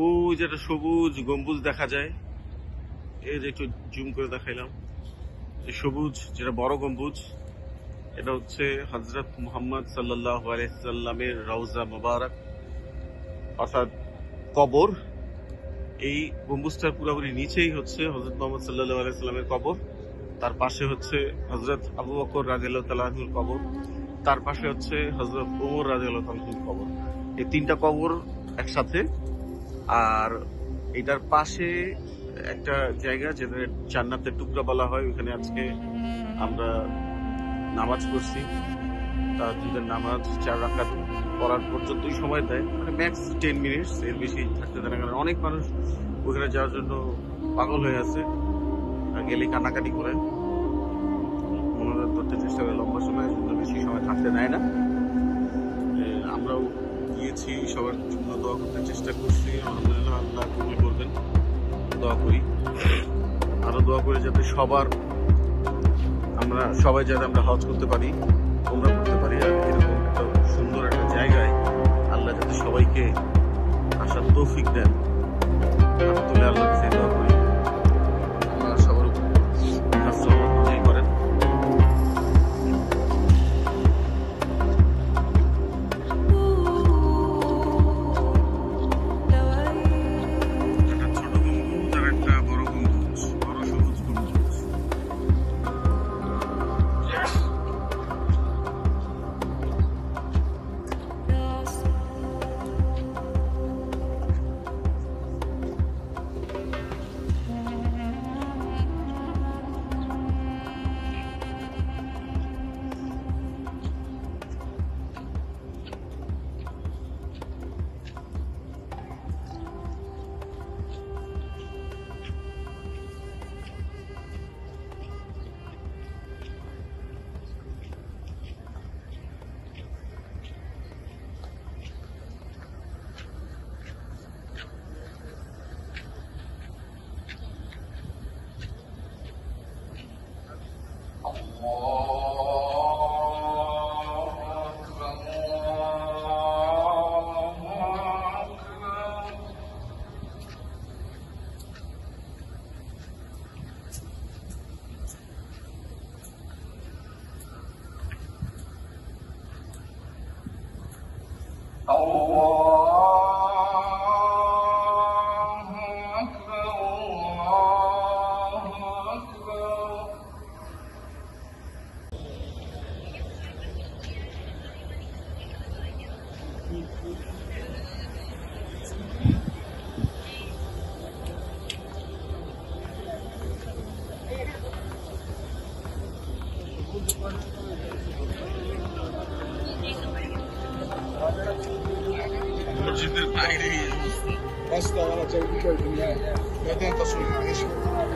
ওই যে একটা সবুজ গম্বুজ দেখা যায়, এই যে একটু জুম করে দেখাইলাম, সবুজ যেটা বড় গম্বুজ, এটা হচ্ছে হযরত মুহাম্মদ সাল্লাল্লাহু আলাইহি সাল্লামের রওজা মুবারক অর্থাৎ কবর। এই গম্বুজটার পুরোপুরি নিচেই হচ্ছে হযরত মুহাম্মদ সাল্লাল্লাহু আলাইহি সাল্লামের কবর, তার পাশে হচ্ছে হযরত আবু বকর রাদিয়াল্লাহু তাআলা আনহুর কবর, তার পাশে হচ্ছে হযরত ওমর রাদিয়াল্লাহু তাআলা আনহুর কবর। এই তিনটা কবর একসাথে। আর এটার পাশে একটা জায়গা যেটা জান্নাতের টুকরা বলা হয়, ওখানে আজকে আমরা নামাজ পড়ছি। তাহাজ্জুদের নামাজ 4 রাকাত পড়ার পর্যন্তই সময় দেয়, মানে ম্যাক্স 10 মিনিটস, এর বেশি থাকতে দেয় না, কারণ অনেক মানুষ ওখানে যাওয়ার জন্য পাগল হয়ে আছে, গেলে কান্নাকাটি করে মনোরঞ্জন করতে চেষ্টা করে, লম্বা সময়ের জন্য বেশি সময় থাকতে দেয় না। আমরাও গিয়েছি, সবার জন্য দোয়া করতে চেষ্টা করছি, আলহামদুলিল্লাহ আল্লাহ কবুল করবেন, দোয়া করি। আরো দোয়া করি যাতে আমরা সবাই যাতে আমরা হজ করতে পারি, ওমরা করতে পারি, আর এরকম একটা সুন্দর একটা জায়গায় আল্লাহ যাতে সবাইকে আসার তৌফিক দেন, তুলে আল্লাহ কাছে দোয়া করি, আল্লাহ সবার উপর নাজরি করেন। মসজিদের বাইরে Basta, ela já viu que eu vinha. Eu tento assumir.